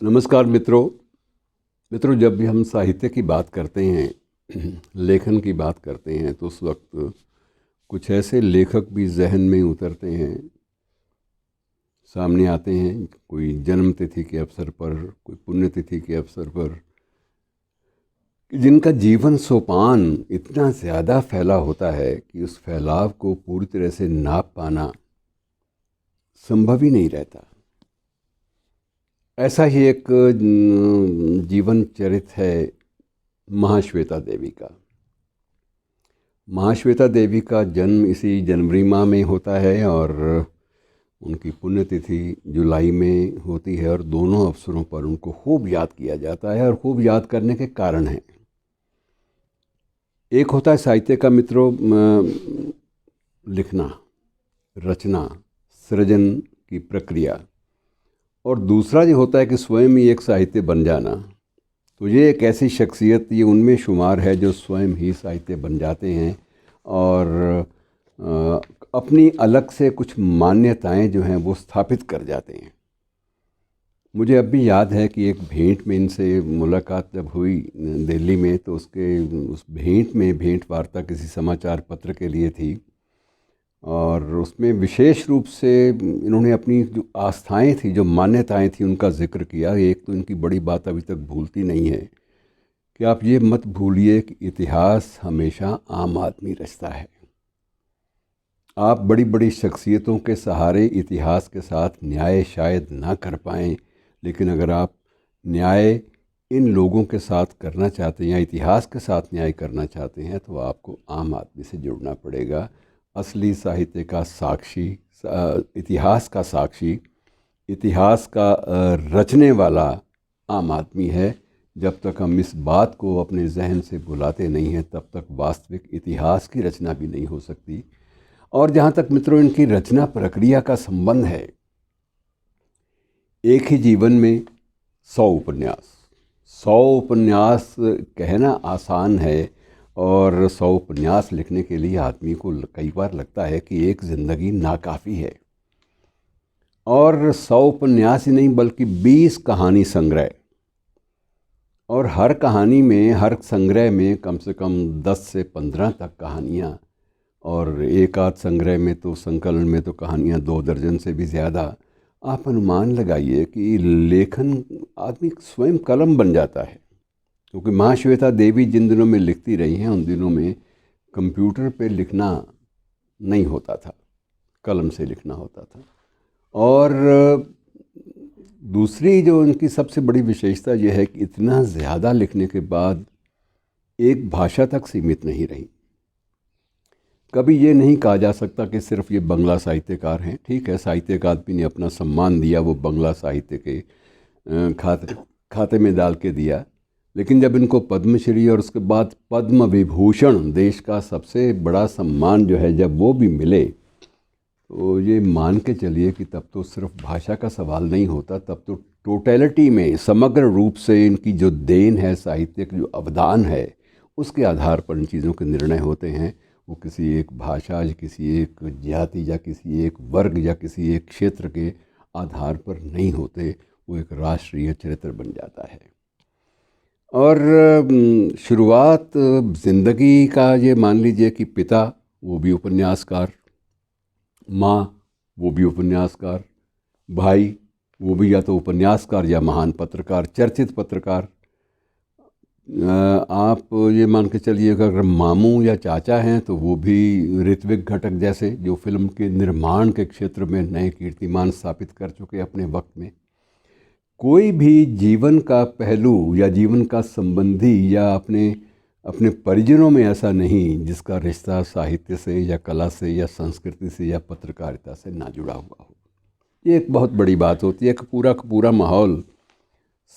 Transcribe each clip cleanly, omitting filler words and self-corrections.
नमस्कार मित्रों, जब भी हम साहित्य की बात करते हैं लेखन की बात करते हैं तो उस वक्त कुछ ऐसे लेखक भी जहन में उतरते हैं, सामने आते हैं। कोई जन्म तिथि के अवसर पर, कोई पुण्यतिथि के अवसर पर, जिनका जीवन सोपान इतना ज़्यादा फैला होता है कि उस फैलाव को पूरी तरह से नाप पाना संभव ही नहीं रहता। ऐसा ही एक जीवन चरित्र है महाश्वेता देवी का। महाश्वेता देवी का जन्म इसी जनवरी माह में होता है और उनकी पुण्यतिथि जुलाई में होती है, और दोनों अवसरों पर उनको खूब याद किया जाता है। और खूब याद करने के कारण हैं। एक होता है साहित्य का मित्रों लिखना, रचना, सृजन की प्रक्रिया, और दूसरा ये होता है कि स्वयं ही एक साहित्य बन जाना। तो ये एक ऐसी शख्सियत, ये उनमें शुमार है जो स्वयं ही साहित्य बन जाते हैं और अपनी अलग से कुछ मान्यताएं जो हैं वो स्थापित कर जाते हैं। मुझे अब भी याद है कि एक भेंट में इनसे मुलाकात जब हुई दिल्ली में, तो उस भेंट में भेंट वार्ता किसी समाचार पत्र के लिए थी, और उसमें विशेष रूप से इन्होंने अपनी जो आस्थाएं थी, जो मान्यताएं थी, उनका जिक्र किया। एक तो इनकी बड़ी बात अभी तक भूलती नहीं है कि आप ये मत भूलिए कि इतिहास हमेशा आम आदमी रचता है। आप बड़ी बड़ी शख्सियतों के सहारे इतिहास के साथ न्याय शायद ना कर पाएँ, लेकिन अगर आप न्याय इन लोगों के साथ करना चाहते हैं या इतिहास के साथ न्याय करना चाहते हैं तो आपको आम आदमी से जुड़ना पड़ेगा। असली साहित्य का साक्षी, इतिहास का साक्षी, इतिहास का रचने वाला आम आदमी है। जब तक हम इस बात को अपने जहन से भुलाते नहीं हैं, तब तक वास्तविक इतिहास की रचना भी नहीं हो सकती। और जहाँ तक मित्रों इनकी रचना प्रक्रिया का संबंध है, एक ही जीवन में 100 उपन्यास कहना आसान है, और 100 उपन्यास लिखने के लिए आदमी को कई बार लगता है कि एक ज़िंदगी नाकाफ़ी है। और 100 उपन्यास ही नहीं बल्कि 20 कहानी संग्रह, और हर कहानी में, हर संग्रह में कम से कम 10 से 15 तक कहानियाँ, और एक आध संग्रह में तो, संकलन में तो कहानियाँ 2 दर्जन से भी ज़्यादा। आप अनुमान लगाइए कि लेखन, आदमी स्वयं कलम बन जाता है। क्योंकि महाश्वेता देवी जिन दिनों में लिखती रही हैं, उन दिनों में कंप्यूटर पे लिखना नहीं होता था, कलम से लिखना होता था। और दूसरी जो उनकी सबसे बड़ी विशेषता यह है कि इतना ज़्यादा लिखने के बाद एक भाषा तक सीमित नहीं रही। कभी ये नहीं कहा जा सकता कि सिर्फ ये बंगला साहित्यकार हैं। ठीक है, साहित्य अकादमी ने अपना सम्मान दिया, वो बंगला साहित्य के खाते में डाल के दिया, लेकिन जब इनको पद्मश्री और उसके बाद पद्म विभूषण, देश का सबसे बड़ा सम्मान जो है, जब वो भी मिले, तो ये मान के चलिए कि तब तो सिर्फ भाषा का सवाल नहीं होता, तब तो टोटलिटी में, समग्र रूप से इनकी जो देन है, साहित्यिक जो अवदान है, उसके आधार पर इन चीज़ों के निर्णय होते हैं। वो किसी एक भाषा या किसी एक जाति या किसी एक वर्ग या किसी एक क्षेत्र के आधार पर नहीं होते, वो एक राष्ट्रीय चरित्र बन जाता है। और शुरुआत ज़िंदगी का, ये मान लीजिए कि पिता वो भी उपन्यासकार, माँ वो भी उपन्यासकार, भाई वो भी या तो उपन्यासकार या महान पत्रकार, चर्चित पत्रकार। आप ये मान के चलिए कि अगर मामू या चाचा हैं तो वो भी ऋत्विक घटक जैसे, जो फिल्म के निर्माण के क्षेत्र में नए कीर्तिमान स्थापित कर चुके अपने वक्त में। कोई भी जीवन का पहलू या जीवन का संबंधी या अपने परिजनों में ऐसा नहीं जिसका रिश्ता साहित्य से या कला से या संस्कृति से या पत्रकारिता से ना जुड़ा हुआ हो। ये एक बहुत बड़ी बात होती है कि पूरा का पूरा माहौल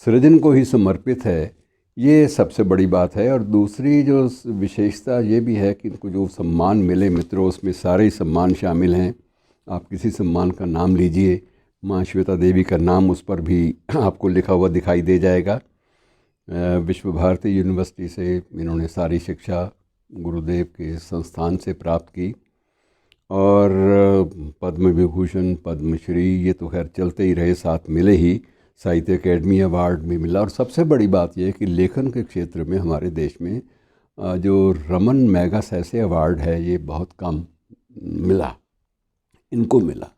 सृजन को ही समर्पित है। ये सबसे बड़ी बात है। और दूसरी जो विशेषता ये भी है कि इनको जो सम्मान मिले मित्रों, उसमें सारे सम्मान शामिल हैं। आप किसी सम्मान का नाम लीजिए, महाश्वेता देवी का नाम उस पर भी आपको लिखा हुआ दिखाई दे जाएगा। विश्व भारती यूनिवर्सिटी से इन्होंने सारी शिक्षा गुरुदेव के संस्थान से प्राप्त की, और पद्म विभूषण, पद्मश्री, ये तो खैर चलते ही रहे, साथ मिले ही। साहित्य अकेडमी अवार्ड भी मिला। और सबसे बड़ी बात यह है कि लेखन के क्षेत्र में हमारे देश में जो रमन मैगसेसे अवार्ड है ये बहुत कम मिला, इनको मिला।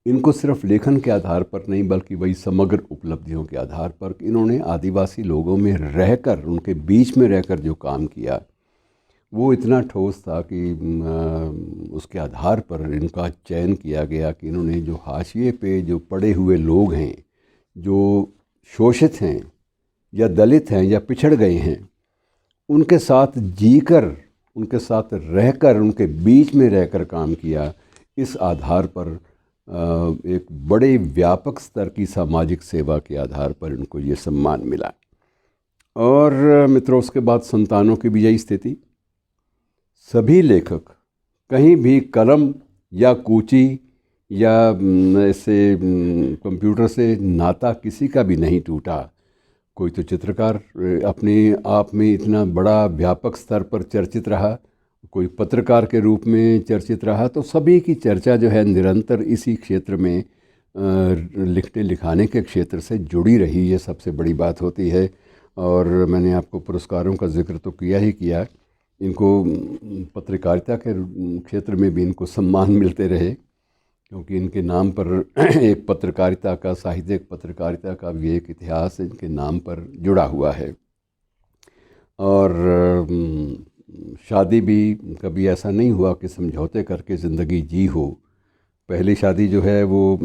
इनको सिर्फ लेखन के आधार पर नहीं बल्कि वही समग्र उपलब्धियों के आधार पर इन्होंने आदिवासी लोगों में रहकर, उनके बीच में रहकर जो काम किया वो इतना ठोस था कि उसके आधार पर इनका चयन किया गया कि इन्होंने जो हाशिए पे जो पड़े हुए लोग हैं, जो शोषित हैं या दलित हैं या पिछड़ गए हैं, उनके साथ जीकर, उनके साथ रहकर, उनके बीच में रहकर काम किया। इस आधार पर एक बड़े व्यापक स्तर की सामाजिक सेवा के आधार पर इनको ये सम्मान मिला। और मित्रों, उसके बाद संतानों की भी यही स्थिति। सभी लेखक कहीं भी कलम या कूची या ऐसे कंप्यूटर से नाता किसी का भी नहीं टूटा। कोई तो चित्रकार अपने आप में इतना बड़ा व्यापक स्तर पर चर्चित रहा, कोई पत्रकार के रूप में चर्चित रहा। तो सभी की चर्चा जो है निरंतर इसी क्षेत्र में लिखने लिखाने के क्षेत्र से जुड़ी रही। ये सबसे बड़ी बात होती है। और मैंने आपको पुरस्कारों का जिक्र तो किया ही किया। इनको पत्रकारिता के क्षेत्र में भी इनको सम्मान मिलते रहे, क्योंकि इनके नाम पर एक पत्रकारिता का, साहित्यिक पत्रकारिता का भी एक इतिहास इनके नाम पर जुड़ा हुआ है। और शादी भी कभी ऐसा नहीं हुआ कि समझौते करके ज़िंदगी जी हो। पहली शादी जो है वो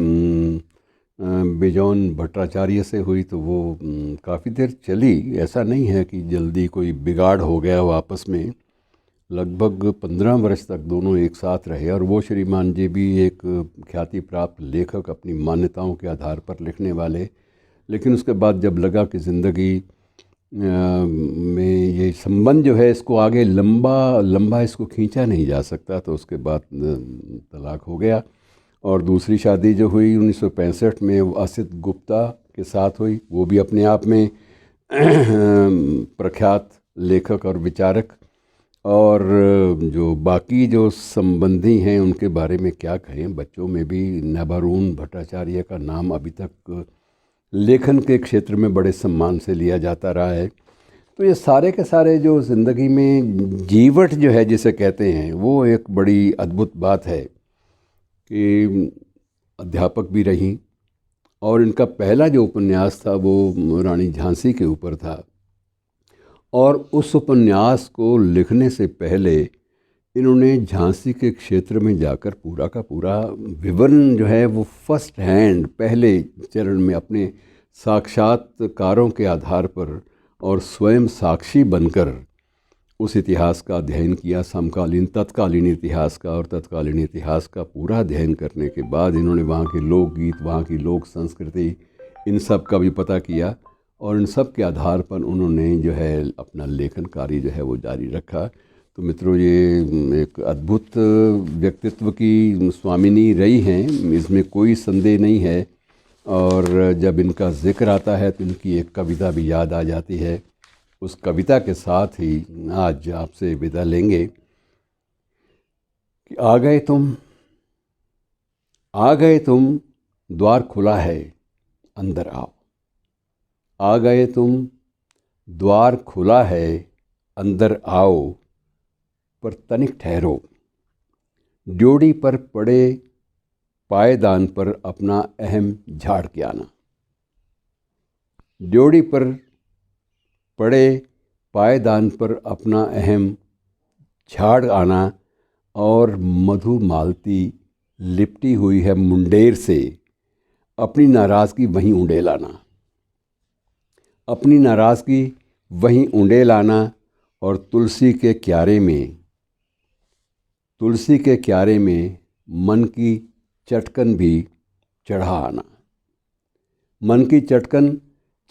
बेजौन भट्टाचार्य से हुई, तो वो काफ़ी देर चली। ऐसा नहीं है कि जल्दी कोई बिगाड़ हो गया हो आपस में। लगभग 15 वर्ष तक दोनों एक साथ रहे। और वो श्रीमान जी भी एक ख्याति प्राप्त लेखक, अपनी मान्यताओं के आधार पर लिखने वाले। लेकिन उसके बाद जब लगा कि ज़िंदगी में ये संबंध जो है इसको आगे लंबा इसको खींचा नहीं जा सकता, तो उसके बाद तलाक हो गया। और दूसरी शादी जो हुई 1965 में वो असित गुप्ता के साथ हुई। वो भी अपने आप में प्रख्यात लेखक और विचारक। और जो बाकी जो संबंधी हैं उनके बारे में क्या कहें। बच्चों में भी नभारून भट्टाचार्य का नाम अभी तक लेखन के क्षेत्र में बड़े सम्मान से लिया जाता रहा है। तो ये सारे के सारे जो ज़िंदगी में जीवट जो है जिसे कहते हैं, वो एक बड़ी अद्भुत बात है कि अध्यापक भी रहीं। और इनका पहला जो उपन्यास था वो रानी झांसी के ऊपर था। और उस उपन्यास को लिखने से पहले इन्होंने झांसी के क्षेत्र में जाकर पूरा का पूरा विवरण जो है वो फर्स्ट हैंड, पहले चरण में अपने साक्षात्कारों के आधार पर और स्वयं साक्षी बनकर उस इतिहास का अध्ययन किया। समकालीन तत्कालीन इतिहास का और तत्कालीन इतिहास का पूरा अध्ययन करने के बाद इन्होंने वहाँ के लोकगीत, वहाँ की लोक संस्कृति, इन सब का भी पता किया। और इन सब के आधार पर उन्होंने जो है अपना लेखन कार्य जो है वो जारी रखा। तो मित्रों, ये एक अद्भुत व्यक्तित्व की स्वामिनी रही हैं, इसमें कोई संदेह नहीं है। और जब इनका जिक्र आता है तो इनकी एक कविता भी याद आ जाती है। उस कविता के साथ ही आज आपसे विदा लेंगे कि आ गए तुम, द्वार खुला है, अंदर आओ। आ गए तुम, द्वार खुला है, अंदर आओ, पर तनिक ठहरो। ड्योढ़ी पर पड़े पायदान पर अपना अहम झाड़ के आना। ड्योढ़ी पर पड़े पायदान पर अपना अहम झाड़ आना। और मधुमालती लिपटी हुई है मुंडेर से, अपनी नाराज़गी वहीं उंडे लाना। अपनी नाराज़गी वहीं उंडे लाना। और तुलसी के क्यारे में मन की चटकन भी चढ़ा आना। मन की चटकन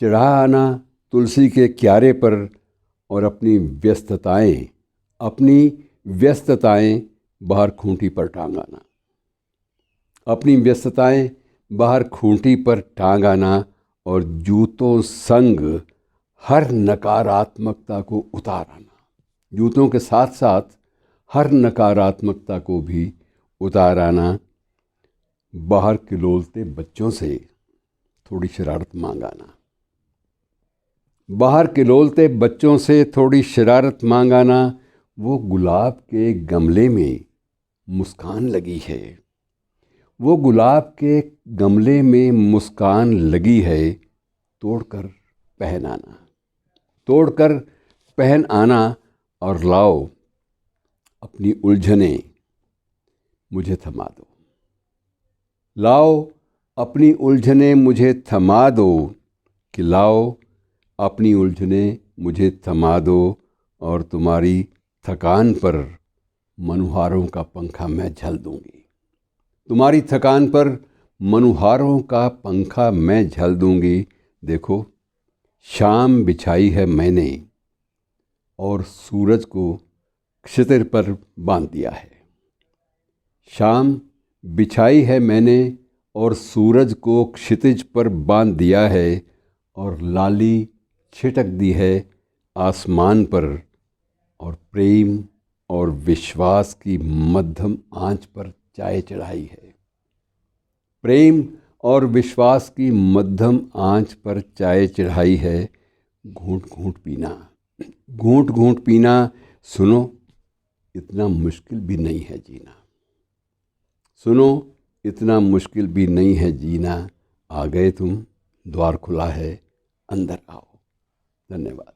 चढ़ा आना तुलसी के क्यारे पर। और अपनी व्यस्तताएं बाहर खूंटी पर टांग आना। अपनी व्यस्तताएं बाहर खूंटी पर टांग आना। और जूतों संग हर नकारात्मकता को उतार आना। जूतों के साथ साथ हर नकारात्मकता को भी उतार आना। बाहर किलोलते बच्चों से थोड़ी शरारत मांग आना। बाहर किलोलते बच्चों से थोड़ी शरारत मांग आना। वो गुलाब के गमले में मुस्कान लगी है, वो गुलाब के गमले में मुस्कान लगी है, तोड़कर पहन आना, तोड़कर पहन आना और लाओ अपनी उलझने मुझे थमा दो। लाओ अपनी उलझने मुझे थमा दो, कि लाओ अपनी उलझने मुझे थमा दो, और तुम्हारी थकान पर मनुहारों का पंखा मैं झल दूंगी। तुम्हारी थकान पर मनुहारों का पंखा मैं झल दूंगी। देखो शाम बिछाई है मैंने और सूरज को क्षितिर पर बांध दिया है। शाम बिछाई है मैंने और सूरज को क्षितिज पर बांध दिया है, और लाली छिटक दी है आसमान पर, और प्रेम और विश्वास की मध्यम आंच पर चाय चढ़ाई है। प्रेम और विश्वास की मध्यम आंच पर चाय चढ़ाई है। घूंट घूंट पीना, घूंट घूंट पीना, सुनो इतना मुश्किल भी नहीं है जीना। सुनो इतना मुश्किल भी नहीं है जीना। आ गए तुम, द्वार खुला है, अंदर आओ। धन्यवाद।